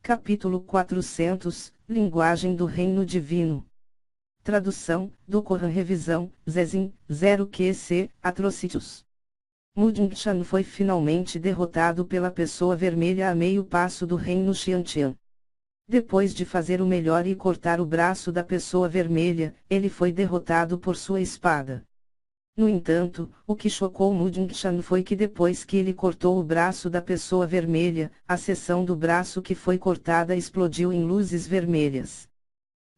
Capítulo 400, Linguagem do Reino Divino. Tradução, do Coran Revisão, Zezin, 0 QC, Atrocitus. Mudinxan foi finalmente derrotado pela pessoa vermelha a meio passo do reino Xiantian. Depois de fazer o melhor e cortar o braço da pessoa vermelha, ele foi derrotado por sua espada. No entanto, o que chocou Mudinxan foi que depois que ele cortou o braço da pessoa vermelha, a seção do braço que foi cortada explodiu em luzes vermelhas.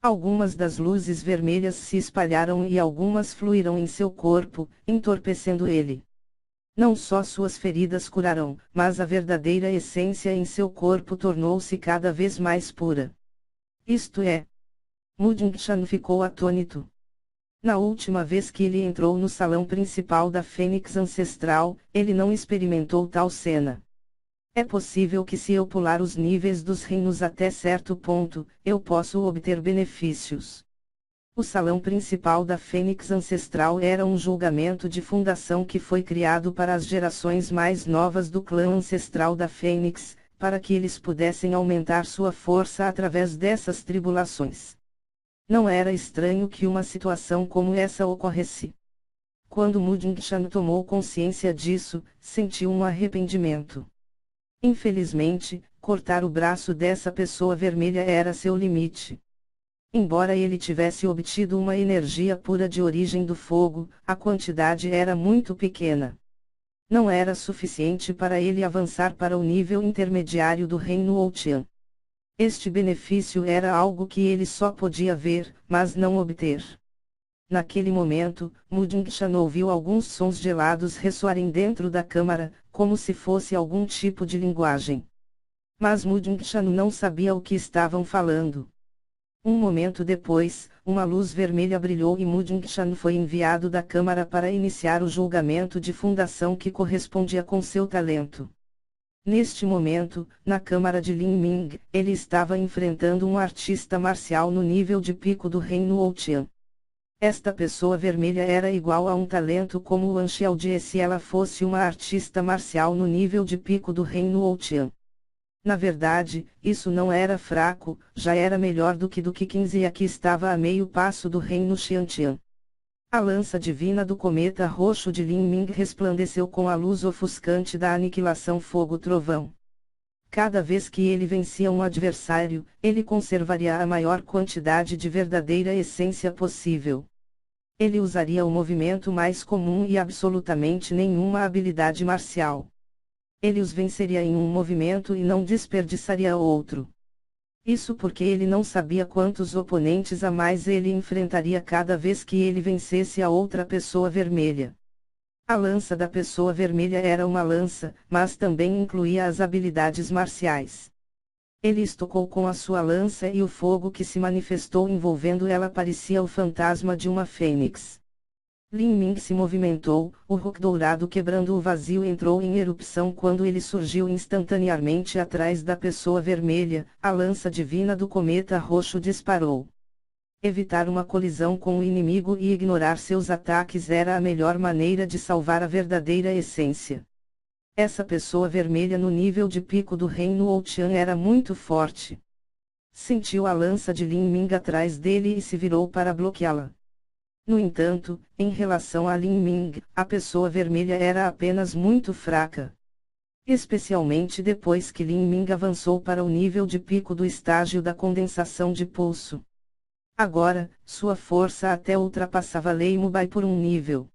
Algumas das luzes vermelhas se espalharam e algumas fluíram em seu corpo, entorpecendo ele. Não só suas feridas curaram, mas a verdadeira essência em seu corpo tornou-se cada vez mais pura. Isto é, Mudinxan ficou atônito. Na última vez que ele entrou no salão principal da Fênix Ancestral, ele não experimentou tal cena. É possível que se eu pular os níveis dos reinos até certo ponto, eu posso obter benefícios. O salão principal da Fênix Ancestral era um julgamento de fundação que foi criado para as gerações mais novas do clã ancestral da Fênix, para que eles pudessem aumentar sua força através dessas tribulações. Não era estranho que uma situação como essa ocorresse. Quando Mudinxan tomou consciência disso, sentiu um arrependimento. Infelizmente, cortar o braço dessa pessoa vermelha era seu limite. Embora ele tivesse obtido uma energia pura de origem do fogo, a quantidade era muito pequena. Não era suficiente para ele avançar para o nível intermediário do reino Outian. Este benefício era algo que ele só podia ver, mas não obter. Naquele momento, Mudinxan ouviu alguns sons gelados ressoarem dentro da câmara, como se fosse algum tipo de linguagem. Mas Mudinxan não sabia o que estavam falando. Um momento depois, uma luz vermelha brilhou e Mudinxan foi enviado da câmara para iniciar o julgamento de fundação que correspondia com seu talento. Neste momento, na câmara de Lin Ming, ele estava enfrentando um artista marcial no nível de pico do reino Outian. Esta pessoa vermelha era igual a um talento como o Anxiaojie se ela fosse uma artista marcial no nível de pico do reino Outian. Na verdade, isso não era fraco, já era melhor do que 15 e aqui estava a meio passo do reino Xiantian. A lança divina do cometa roxo de Lin Ming resplandeceu com a luz ofuscante da aniquilação fogo-trovão. Cada vez que ele vencia um adversário, ele conservaria a maior quantidade de verdadeira essência possível. Ele usaria o movimento mais comum e absolutamente nenhuma habilidade marcial. Ele os venceria em um movimento e não desperdiçaria outro. Isso porque ele não sabia quantos oponentes a mais ele enfrentaria cada vez que ele vencesse a outra pessoa vermelha. A lança da pessoa vermelha era uma lança, mas também incluía as habilidades marciais. Ele estocou com a sua lança e o fogo que se manifestou envolvendo ela parecia o fantasma de uma fênix. Lin Ming se movimentou, o rock dourado quebrando o vazio entrou em erupção quando ele surgiu instantaneamente atrás da pessoa vermelha, a lança divina do cometa roxo disparou. Evitar uma colisão com o inimigo e ignorar seus ataques era a melhor maneira de salvar a verdadeira essência. Essa pessoa vermelha no nível de pico do reino Outian era muito forte. Sentiu a lança de Lin Ming atrás dele e se virou para bloqueá-la. No entanto, em relação a Lin Ming, a pessoa vermelha era apenas muito fraca. Especialmente depois que Lin Ming avançou para o nível de pico do estágio da condensação de pulso. Agora, sua força até ultrapassava Lei Mubai por um nível.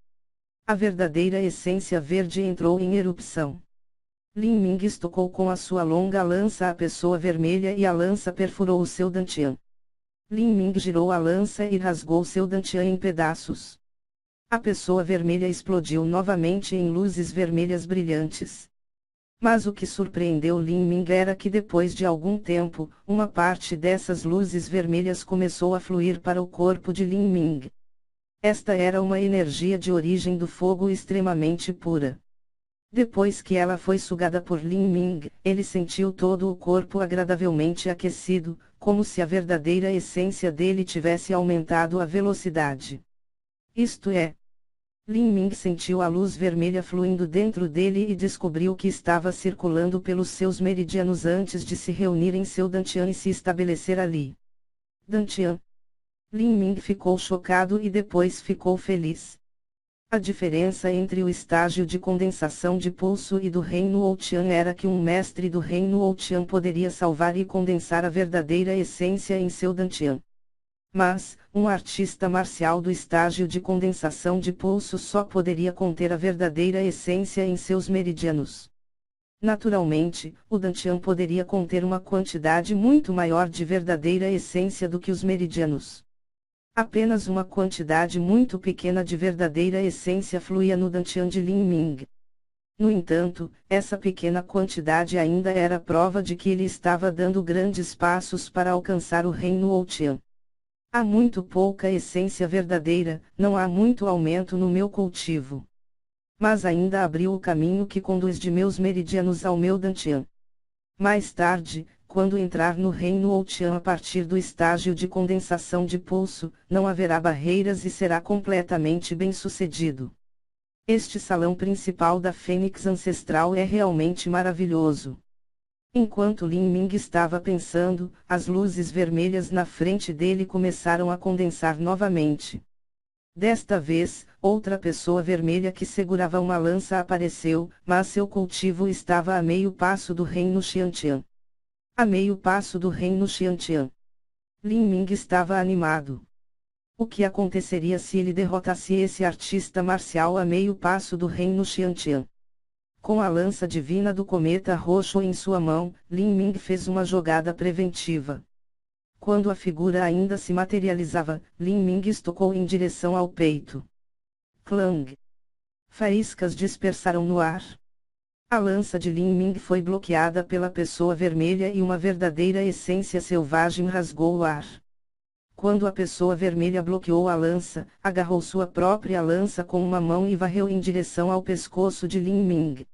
A verdadeira essência verde entrou em erupção. Lin Ming estocou com a sua longa lança a pessoa vermelha e a lança perfurou o seu dantian. Lin Ming girou a lança e rasgou seu dantian em pedaços. A pessoa vermelha explodiu novamente em luzes vermelhas brilhantes. Mas o que surpreendeu Lin Ming era que depois de algum tempo, uma parte dessas luzes vermelhas começou a fluir para o corpo de Lin Ming. Esta era uma energia de origem do fogo extremamente pura. Depois que ela foi sugada por Lin Ming, ele sentiu todo o corpo agradavelmente aquecido, como se a verdadeira essência dele tivesse aumentado a velocidade. Isto é, Lin Ming sentiu a luz vermelha fluindo dentro dele e descobriu que estava circulando pelos seus meridianos antes de se reunir em seu Dantian e se estabelecer ali. Dantian. Lin Ming ficou chocado e depois ficou feliz. A diferença entre o estágio de condensação de pulso e do reino Outian era que um mestre do reino Outian poderia salvar e condensar a verdadeira essência em seu Dantian. Mas, um artista marcial do estágio de condensação de pulso só poderia conter a verdadeira essência em seus meridianos. Naturalmente, o Dantian poderia conter uma quantidade muito maior de verdadeira essência do que os meridianos. Apenas uma quantidade muito pequena de verdadeira essência fluía no Dantian de Lin Ming. No entanto, essa pequena quantidade ainda era prova de que ele estava dando grandes passos para alcançar o reino Outian. Há muito pouca essência verdadeira, não há muito aumento no meu cultivo. Mas ainda abriu o caminho que conduz de meus meridianos ao meu Dantian. Mais tarde, quando entrar no reino Outian a partir do estágio de condensação de pulso, não haverá barreiras e será completamente bem-sucedido. Este salão principal da Fênix Ancestral é realmente maravilhoso. Enquanto Lin Ming estava pensando, as luzes vermelhas na frente dele começaram a condensar novamente. Desta vez, outra pessoa vermelha que segurava uma lança apareceu, mas seu cultivo estava a meio passo do reino Xiantian. A meio passo do reino Xiantian. Lin Ming estava animado. O que aconteceria se ele derrotasse esse artista marcial a meio passo do reino Xiantian? Com a lança divina do cometa roxo em sua mão, Lin Ming fez uma jogada preventiva. Quando a figura ainda se materializava, Lin Ming estocou em direção ao peito. Clang! Faíscas dispersaram no ar. A lança de Lin Ming foi bloqueada pela pessoa vermelha e uma verdadeira essência selvagem rasgou o ar. Quando a pessoa vermelha bloqueou a lança, agarrou sua própria lança com uma mão e varreu em direção ao pescoço de Lin Ming.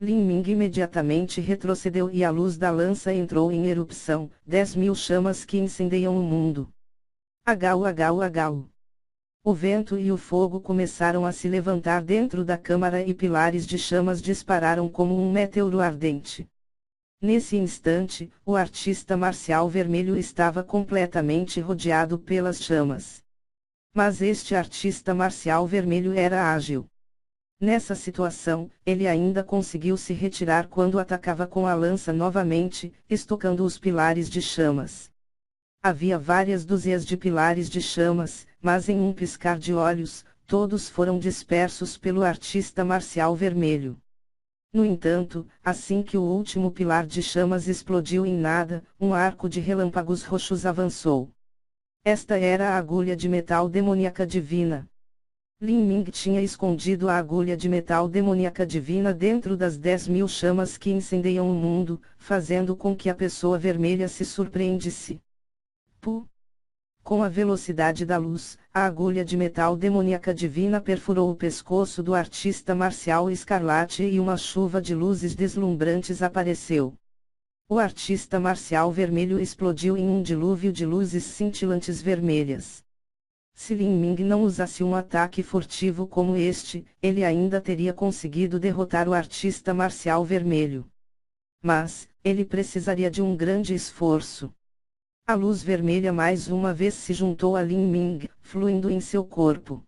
Lin Ming imediatamente retrocedeu e a luz da lança entrou em erupção, 10.000 chamas que incendeiam o mundo. Agau agau agau. O vento e o fogo começaram a se levantar dentro da câmara e pilares de chamas dispararam como um meteoro ardente. Nesse instante, o artista marcial vermelho estava completamente rodeado pelas chamas. Mas este artista marcial vermelho era ágil. Nessa situação, ele ainda conseguiu se retirar quando atacava com a lança novamente, estocando os pilares de chamas. Havia várias dúzias de pilares de chamas, mas em um piscar de olhos, todos foram dispersos pelo artista marcial vermelho. No entanto, assim que o último pilar de chamas explodiu em nada, um arco de relâmpagos roxos avançou. Esta era a agulha de metal demoníaca divina. Lin Ming tinha escondido a agulha de metal demoníaca divina dentro das 10.000 chamas que incendeiam o mundo, fazendo com que a pessoa vermelha se surpreendesse. Pu! Com a velocidade da luz, a agulha de metal demoníaca divina perfurou o pescoço do artista marcial escarlate e uma chuva de luzes deslumbrantes apareceu. O artista marcial vermelho explodiu em um dilúvio de luzes cintilantes vermelhas. Se Lin Ming não usasse um ataque furtivo como este, ele ainda teria conseguido derrotar o artista marcial vermelho. Mas, ele precisaria de um grande esforço. A luz vermelha mais uma vez se juntou a Lin Ming, fluindo em seu corpo.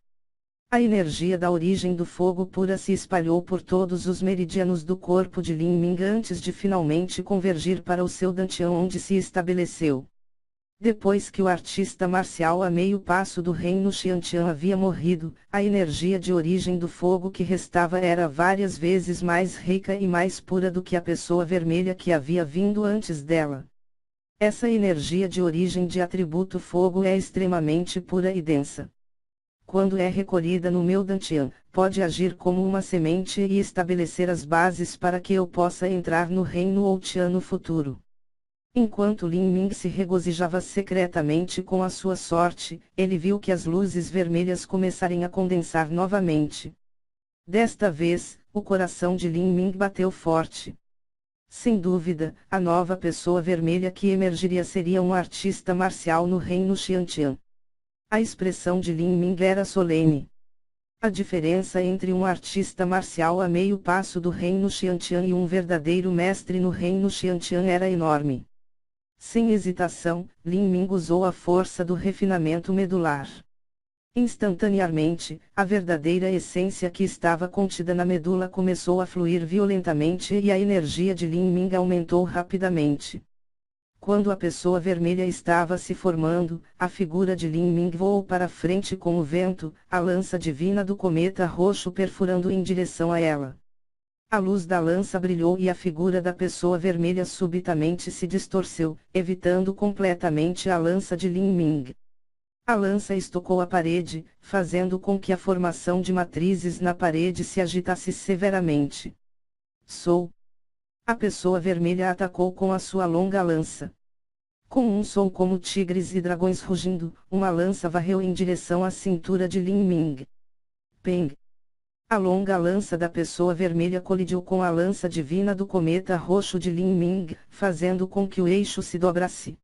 A energia da origem do fogo pura se espalhou por todos os meridianos do corpo de Lin Ming antes de finalmente convergir para o seu Dantian onde se estabeleceu. Depois que o artista marcial a meio passo do reino Xiantian havia morrido, a energia de origem do fogo que restava era várias vezes mais rica e mais pura do que a pessoa vermelha que havia vindo antes dela. Essa energia de origem de atributo fogo é extremamente pura e densa. Quando é recolhida no meu Dantian, pode agir como uma semente e estabelecer as bases para que eu possa entrar no reino Outian no futuro. Enquanto Lin Ming se regozijava secretamente com a sua sorte, ele viu que as luzes vermelhas começarem a condensar novamente. Desta vez, o coração de Lin Ming bateu forte. Sem dúvida, a nova pessoa vermelha que emergiria seria um artista marcial no reino Xiantian. A expressão de Lin Ming era solene. A diferença entre um artista marcial a meio passo do reino Xiantian e um verdadeiro mestre no reino Xiantian era enorme. Sem hesitação, Lin Ming usou a força do refinamento medular. Instantaneamente, a verdadeira essência que estava contida na medula começou a fluir violentamente e a energia de Lin Ming aumentou rapidamente. Quando a pessoa vermelha estava se formando, a figura de Lin Ming voou para frente com o vento, a lança divina do cometa roxo perfurando em direção a ela. A luz da lança brilhou e a figura da pessoa vermelha subitamente se distorceu, evitando completamente a lança de Lin Ming. A lança estocou a parede, fazendo com que a formação de matrizes na parede se agitasse severamente. A pessoa vermelha atacou com a sua longa lança. Com um som como tigres e dragões rugindo, uma lança varreu em direção à cintura de Lin Ming. Peng! A longa lança da pessoa vermelha colidiu com a lança divina do cometa roxo de Lin Ming, fazendo com que o eixo se dobrasse.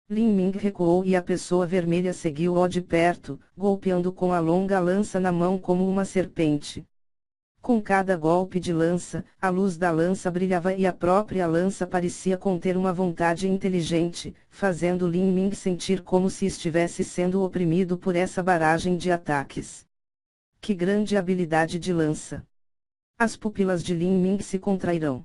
Lin Ming recuou e a pessoa vermelha seguiu-o de perto, golpeando com a longa lança na mão como uma serpente. Com cada golpe de lança, a luz da lança brilhava e a própria lança parecia conter uma vontade inteligente, fazendo Lin Ming sentir como se estivesse sendo oprimido por essa barragem de ataques. Que grande habilidade de lança! As pupilas de Lin Ming se contraíram.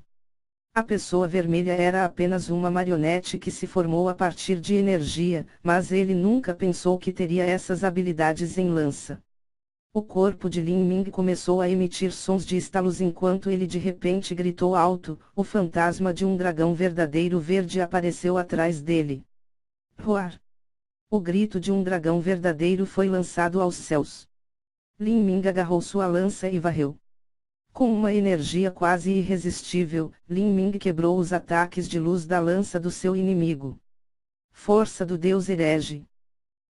A pessoa vermelha era apenas uma marionete que se formou a partir de energia, mas ele nunca pensou que teria essas habilidades em lança. O corpo de Lin Ming começou a emitir sons de estalos enquanto ele de repente gritou alto, o fantasma de um dragão verdadeiro verde apareceu atrás dele. Roar! O grito de um dragão verdadeiro foi lançado aos céus. Lin Ming agarrou sua lança e varreu. Com uma energia quase irresistível, Lin Ming quebrou os ataques de luz da lança do seu inimigo. Força do Deus herege!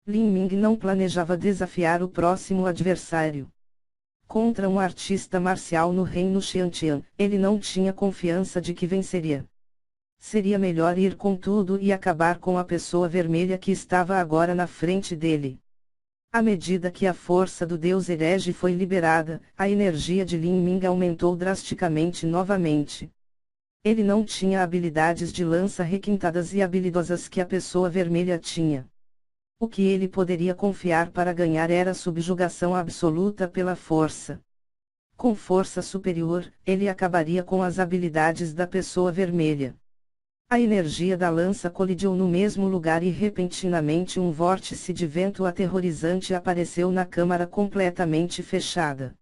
Lin Ming não planejava desafiar o próximo adversário. Contra um artista marcial no reino Xiantian, ele não tinha confiança de que venceria. Seria melhor ir com tudo e acabar com a pessoa vermelha que estava agora na frente dele. À medida que a força do Deus herege foi liberada, a energia de Lin Ming aumentou drasticamente novamente. Ele não tinha habilidades de lança requintadas e habilidosas que a pessoa vermelha tinha. O que ele poderia confiar para ganhar era subjugação absoluta pela força. Com força superior, ele acabaria com as habilidades da pessoa vermelha. A energia da lança colidiu no mesmo lugar e repentinamente um vórtice de vento aterrorizante apareceu na câmara completamente fechada.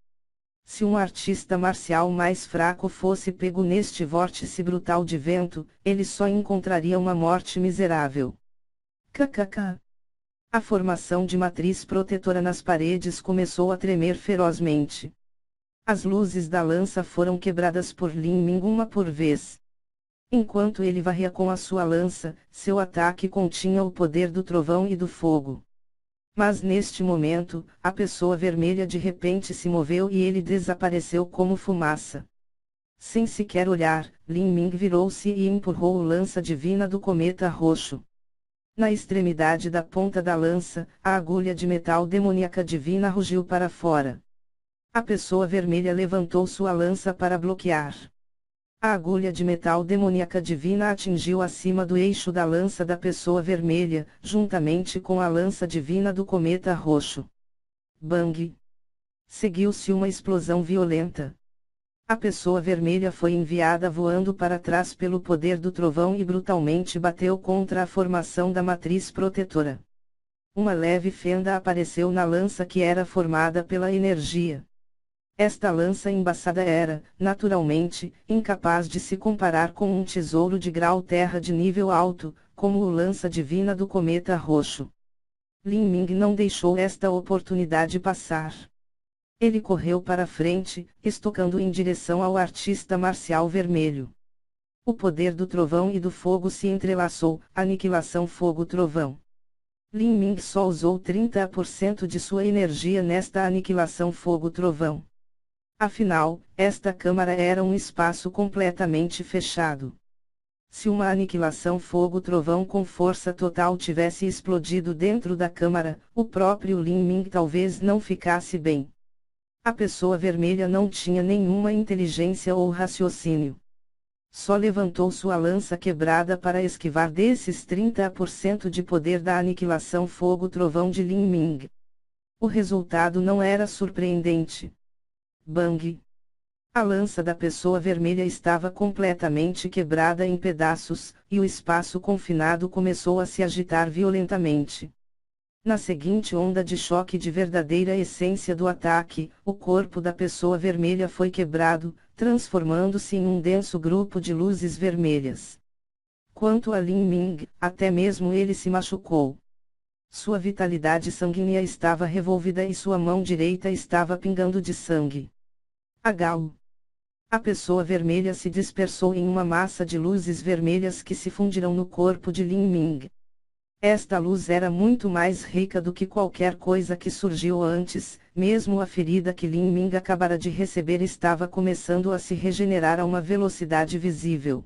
Se um artista marcial mais fraco fosse pego neste vórtice brutal de vento, ele só encontraria uma morte miserável. KKK. A formação de matriz protetora nas paredes começou a tremer ferozmente. As luzes da lança foram quebradas por Lin Ming uma por vez. Enquanto ele varria com a sua lança, seu ataque continha o poder do trovão e do fogo. Mas neste momento, a pessoa vermelha de repente se moveu e ele desapareceu como fumaça. Sem sequer olhar, Lin Ming virou-se e empurrou o lança divina do cometa roxo. Na extremidade da ponta da lança, a agulha de metal demoníaca divina rugiu para fora. A pessoa vermelha levantou sua lança para bloquear. A agulha de metal demoníaca divina atingiu acima do eixo da lança da pessoa vermelha, juntamente com a lança divina do cometa roxo. Bang! Seguiu-se uma explosão violenta. A pessoa vermelha foi enviada voando para trás pelo poder do trovão e brutalmente bateu contra a formação da matriz protetora. Uma leve fenda apareceu na lança que era formada pela energia. Esta lança embaçada era, naturalmente, incapaz de se comparar com um tesouro de grau terra de nível alto, como o lança divina do cometa roxo. Lin Ming não deixou esta oportunidade passar. Ele correu para frente, estocando em direção ao artista marcial vermelho. O poder do trovão e do fogo se entrelaçou, aniquilação fogo-trovão. Lin Ming só usou 30% de sua energia nesta aniquilação fogo-trovão. Afinal, esta câmara era um espaço completamente fechado. Se uma aniquilação fogo-trovão com força total tivesse explodido dentro da câmara, o próprio Lin Ming talvez não ficasse bem. A pessoa vermelha não tinha nenhuma inteligência ou raciocínio. Só levantou sua lança quebrada para esquivar desses 30% de poder da aniquilação fogo-trovão de Lin Ming. O resultado não era surpreendente. Bang! A lança da pessoa vermelha estava completamente quebrada em pedaços, e o espaço confinado começou a se agitar violentamente. Na seguinte onda de choque de verdadeira essência do ataque, o corpo da pessoa vermelha foi quebrado, transformando-se em um denso grupo de luzes vermelhas. Quanto a Lin Ming, até mesmo ele se machucou. Sua vitalidade sanguínea estava revolvida e sua mão direita estava pingando de sangue. Agau! A pessoa vermelha se dispersou em uma massa de luzes vermelhas que se fundiram no corpo de Lin Ming. Esta luz era muito mais rica do que qualquer coisa que surgiu antes, mesmo a ferida que Lin Ming acabara de receber estava começando a se regenerar a uma velocidade visível.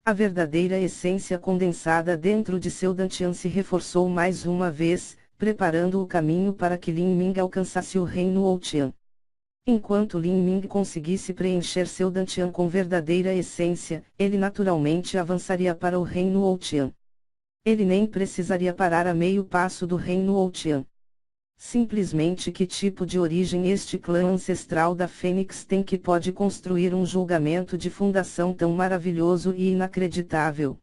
A verdadeira essência condensada dentro de seu Dantian se reforçou mais uma vez, preparando o caminho para que Lin Ming alcançasse o reino Outian. Enquanto Lin Ming conseguisse preencher seu Dantian com verdadeira essência, ele naturalmente avançaria para o reino Outian. Ele nem precisaria parar a meio passo do reino Outian. Simplesmente que tipo de origem este clã ancestral da Fênix tem que pode construir um julgamento de fundação tão maravilhoso e inacreditável?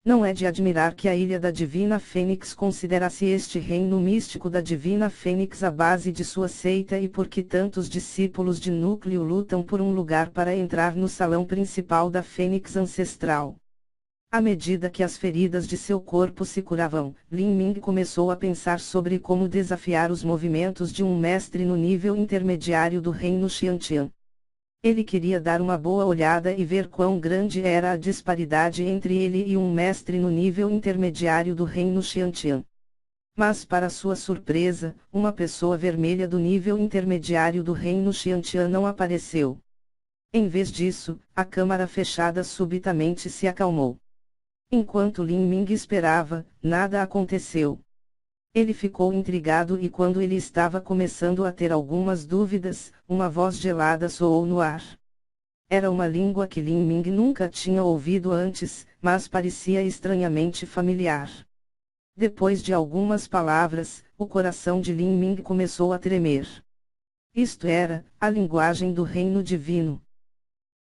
Não é de admirar que a Ilha da Divina Fênix considerasse este reino místico da Divina Fênix a base de sua seita e por que tantos discípulos de núcleo lutam por um lugar para entrar no salão principal da Fênix ancestral. À medida que as feridas de seu corpo se curavam, Lin Ming começou a pensar sobre como desafiar os movimentos de um mestre no nível intermediário do reino Xiantian. Ele queria dar uma boa olhada e ver quão grande era a disparidade entre ele e um mestre no nível intermediário do reino Xiantian. Mas para sua surpresa, uma pessoa vermelha do nível intermediário do reino Xiantian não apareceu. Em vez disso, a câmara fechada subitamente se acalmou. Enquanto Lin Ming esperava, nada aconteceu. Ele ficou intrigado e quando ele estava começando a ter algumas dúvidas, uma voz gelada soou no ar. Era uma língua que Lin Ming nunca tinha ouvido antes, mas parecia estranhamente familiar. Depois de algumas palavras, o coração de Lin Ming começou a tremer. Isto era, a linguagem do reino divino.